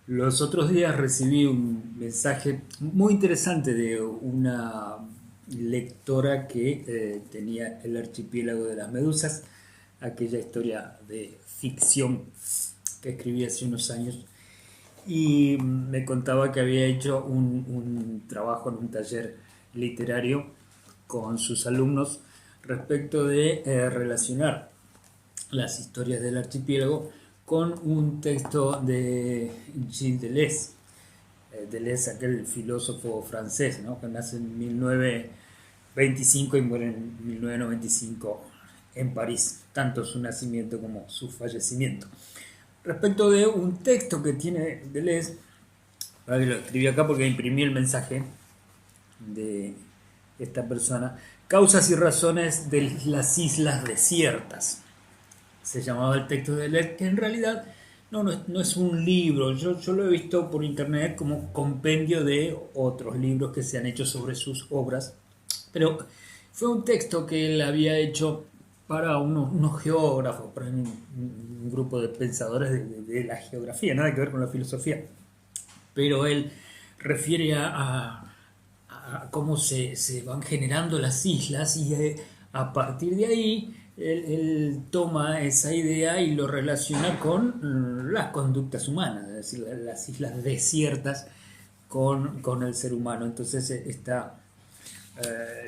Los otros días recibí un mensaje muy interesante de una lectora que tenía El archipiélago de las medusas, aquella historia de ficción que escribí hace unos años, y me contaba que había hecho un trabajo en un taller literario con sus alumnos respecto de relacionar las historias del archipiélago con un texto de Gilles Deleuze. Deleuze, aquel filósofo francés, ¿no?, que nace en 1925 y muere en 1995 en París, tanto su nacimiento como su fallecimiento. Respecto de un texto que tiene Deleuze, lo escribí acá porque imprimí el mensaje de esta persona: Causas y razones de las islas desiertas se llamaba el texto de Deleuze, que en realidad no es un libro. Yo lo he visto por internet como compendio de otros libros que se han hecho sobre sus obras, pero fue un texto que él había hecho para unos geógrafos, para un grupo de pensadores de la geografía, nada que ver con la filosofía, pero él refiere a cómo se van generando las islas y a partir de ahí él toma esa idea y lo relaciona con las conductas humanas, es decir, las islas desiertas con el ser humano. Entonces esta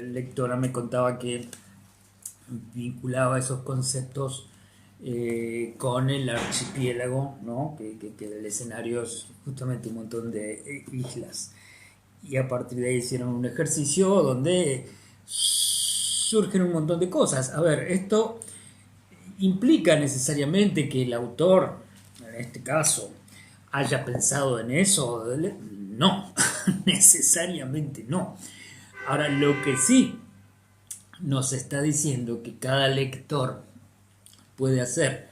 lectora me contaba que vinculaba esos conceptos con el archipiélago, ¿no? Que el escenario es justamente un montón de islas. Y a partir de ahí hicieron un ejercicio donde surgen un montón de cosas. A ver, esto implica necesariamente que el autor, en este caso, haya pensado en eso. No, necesariamente no. Ahora, lo que sí nos está diciendo que cada lector puede hacer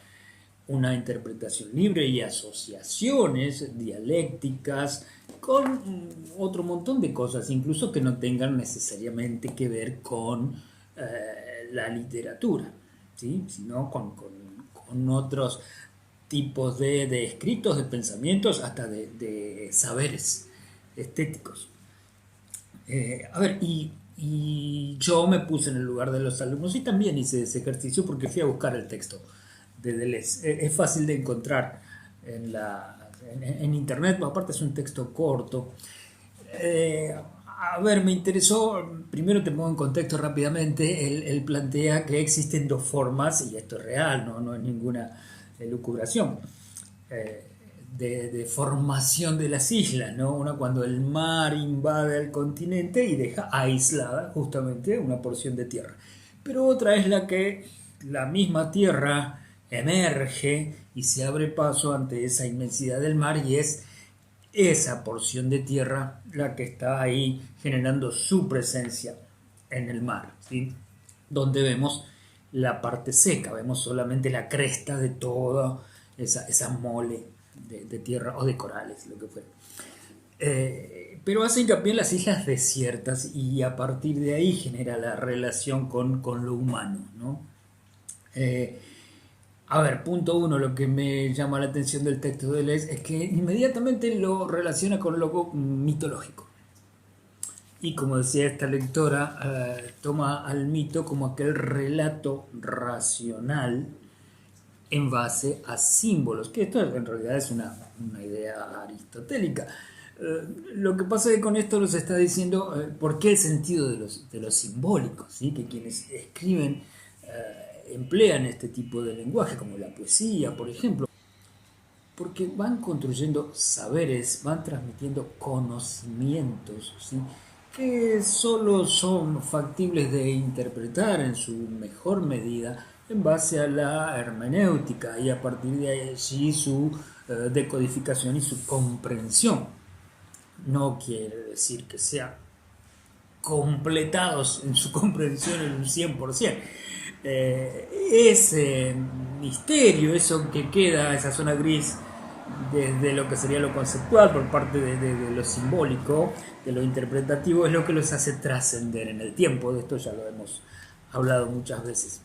una interpretación libre y asociaciones dialécticas con otro montón de cosas, incluso que no tengan necesariamente que ver con la literatura, ¿sí?, sino con otros tipos de escritos, de pensamientos, hasta de saberes estéticos. A ver, y yo me puse en el lugar de los alumnos y también hice ese ejercicio porque fui a buscar el texto de Deleuze. Es fácil de encontrar en internet, aparte es un texto corto. A ver, me interesó, primero te pongo en contexto rápidamente, él plantea que existen dos formas, y esto es real, no es ninguna elucubración, de formación de las islas, ¿no? Una cuando el mar invade el continente y deja aislada justamente una porción de tierra. Pero otra es la que la misma tierra emerge y se abre paso ante esa inmensidad del mar, y es esa porción de tierra la que está ahí generando su presencia en el mar, ¿sí?, donde vemos la parte seca, vemos solamente la cresta de toda esa mole de tierra o de corales, lo que fuera. Pero hace hincapié en las islas desiertas y a partir de ahí genera la relación con lo humano, ¿no? A ver, punto uno, lo que me llama la atención del texto de Deleuze es que inmediatamente lo relaciona con lo mitológico. Y como decía esta lectora, toma al mito como aquel relato racional en base a símbolos, que esto en realidad es una idea aristotélica. Lo que pasa es que con esto nos está diciendo por qué el sentido de los simbólicos, ¿sí?, que quienes escriben emplean este tipo de lenguaje, como la poesía, por ejemplo, porque van construyendo saberes, van transmitiendo conocimientos, ¿sí?, que solo son factibles de interpretar en su mejor medida en base a la hermenéutica y a partir de allí su decodificación y su comprensión. No quiere decir que sean completados en su comprensión en un 100%. Ese misterio, eso que queda, esa zona gris desde lo que sería lo conceptual por parte de lo simbólico, de lo interpretativo, es lo que los hace trascender en el tiempo. De esto ya lo hemos hablado muchas veces.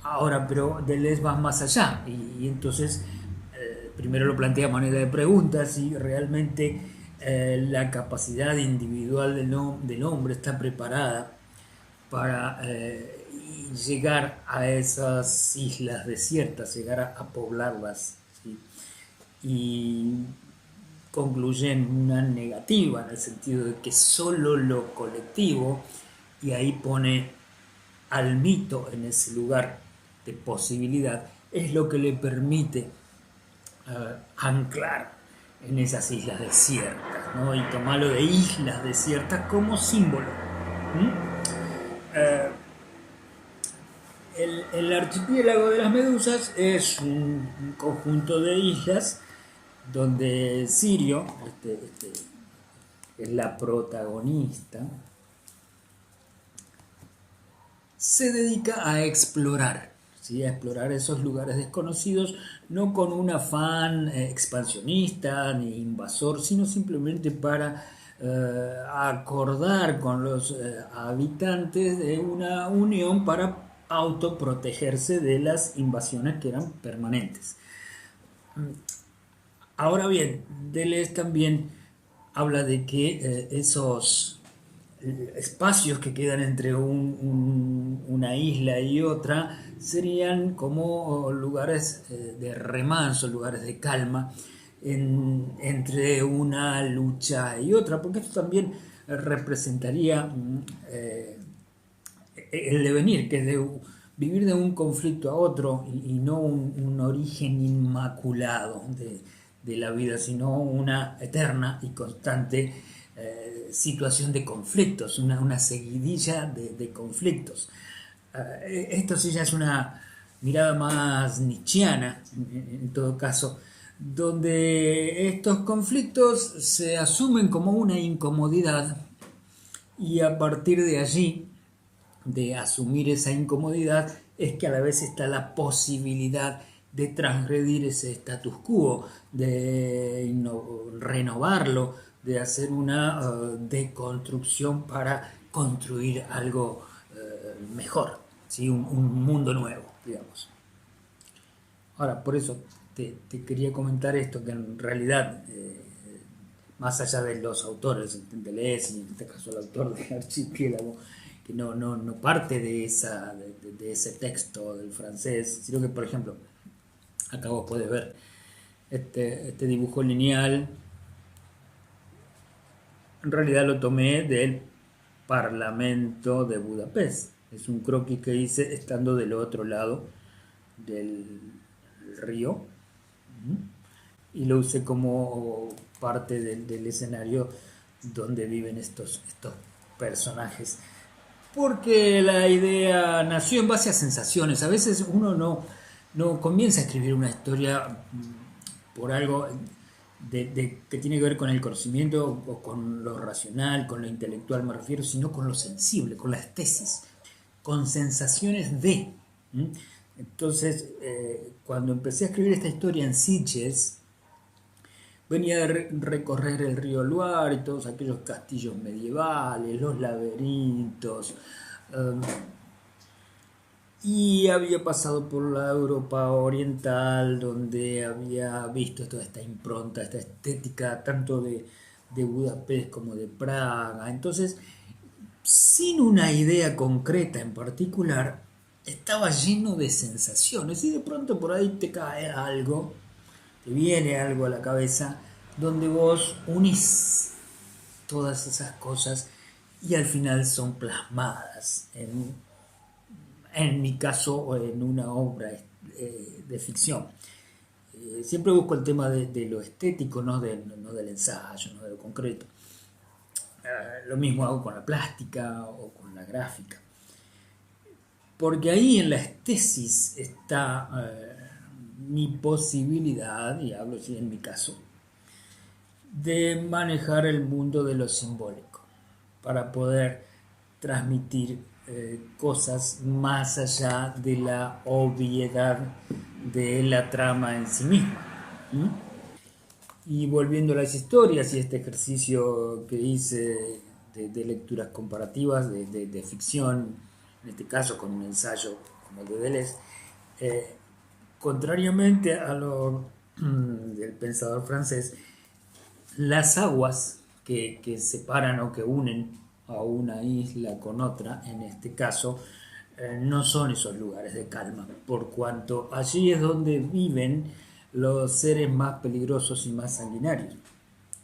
Ahora, pero Deleuze va más allá y entonces primero lo plantea a manera de pregunta, si realmente la capacidad individual del hombre está preparada para llegar a esas islas desiertas, llegar a poblarlas, ¿sí? Y concluye en una negativa, en el sentido de que solo lo colectivo, y ahí pone al mito en ese lugar de posibilidad, es lo que le permite anclar en esas islas desiertas, ¿no? Y tomarlo de islas desiertas como símbolo. Eh, el archipiélago de las Medusas es un conjunto de islas donde Sirio, es la protagonista, se dedica a explorar, ¿sí? A explorar esos lugares desconocidos, no con un afán expansionista ni invasor, sino simplemente para acordar con los habitantes de una unión para autoprotegerse de las invasiones que eran permanentes. Ahora bien, Deleuze también habla de que esos espacios que quedan entre una isla y otra serían como lugares de remanso, lugares de calma entre una lucha y otra, porque esto también representaría el devenir, que es de vivir de un conflicto a otro y no un origen inmaculado de la vida, sino una eterna y constante situación de conflictos, una seguidilla de conflictos. Esto sí ya es una mirada más nietzscheana, en todo caso, donde estos conflictos se asumen como una incomodidad y a partir de allí, de asumir esa incomodidad, es que a la vez está la posibilidad de transgredir ese status quo, de renovarlo, de hacer una deconstrucción para construir algo mejor, ¿sí? Un mundo nuevo, digamos. Ahora, por eso te quería comentar esto, que en realidad, más allá de los autores, de Deleuze, y en este caso el autor de Archipiélago, que no parte de ese texto del francés, sino que, por ejemplo, acá vos podés ver este dibujo lineal, en realidad lo tomé del Parlamento de Budapest. Es un croquis que hice estando del otro lado del río y lo usé como parte del escenario donde viven estos personajes. Porque la idea nació en base a sensaciones. A veces uno no comienza a escribir una historia por algo que tiene que ver con el conocimiento o con lo racional, con lo intelectual me refiero, sino con lo sensible, con las tesis, con sensaciones de. Entonces, cuando empecé a escribir esta historia en Sitges, venía de recorrer el río Loire y todos aquellos castillos medievales, los laberintos, y había pasado por la Europa oriental, donde había visto toda esta impronta, esta estética, tanto de Budapest como de Praga. Entonces, sin una idea concreta en particular, estaba lleno de sensaciones y de pronto por ahí te cae algo, te viene algo a la cabeza, donde vos unís todas esas cosas y al final son plasmadas en mi caso, en una obra de ficción. Siempre busco el tema de lo estético, no del ensayo, no de lo concreto. Lo mismo hago con la plástica o con la gráfica. Porque ahí en la estesis está mi posibilidad, y hablo así en mi caso, de manejar el mundo de lo simbólico para poder transmitir cosas más allá de la obviedad de la trama en sí misma. Y volviendo a las historias y este ejercicio que hice de lecturas comparativas de ficción, en este caso con un ensayo como el de Deleuze, contrariamente a lo del pensador francés, las aguas que separan o que unen a una isla con otra, en este caso, no son esos lugares de calma, por cuanto allí es donde viven los seres más peligrosos y más sanguinarios.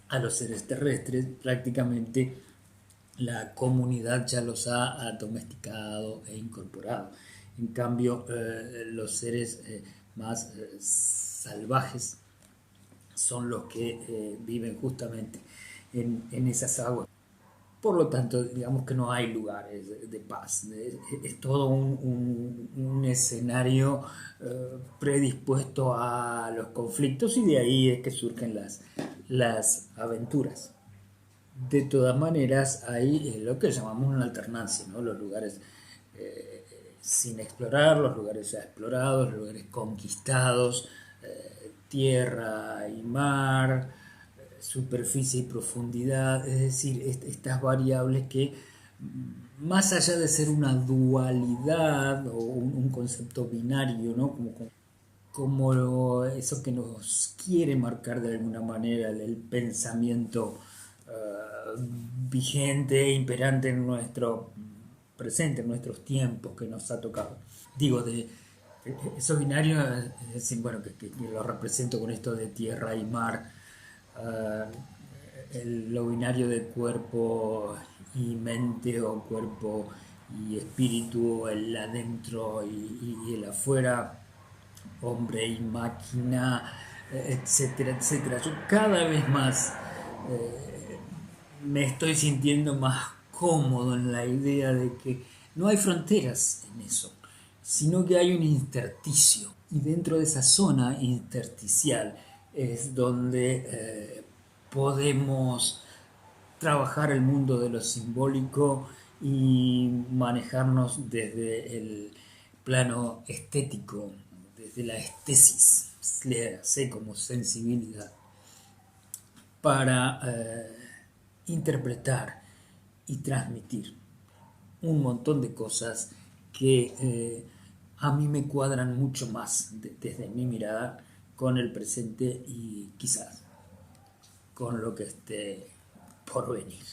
A los seres terrestres prácticamente la comunidad ya los ha domesticado e incorporado. En cambio, los seres más salvajes son los que viven justamente en esas aguas. Por lo tanto, digamos que no hay lugares de paz. Es todo un escenario predispuesto a los conflictos y de ahí es que surgen las aventuras. De todas maneras, hay lo que llamamos una alternancia, ¿no? Los lugares sin explorar, los lugares ya explorados, los lugares conquistados, tierra y mar, superficie y profundidad, es decir, estas variables que más allá de ser una dualidad o un concepto binario, ¿no? Como eso que nos quiere marcar de alguna manera el pensamiento vigente e imperante en nuestro presente, en nuestros tiempos que nos ha tocado. Digo, de esos binarios, es decir, bueno, que lo represento con esto de tierra y mar, lo binario de cuerpo y mente o cuerpo y espíritu, el adentro y el afuera, hombre y máquina, etcétera, etcétera. Yo cada vez más me estoy sintiendo más cómodo en la idea de que no hay fronteras en eso, sino que hay un intersticio. Y dentro de esa zona intersticial es donde podemos trabajar el mundo de lo simbólico y manejarnos desde el plano estético, desde la estesis, sé como sensibilidad, para interpretar y transmitir un montón de cosas que a mí me cuadran mucho más desde mi mirada con el presente y quizás con lo que esté por venir.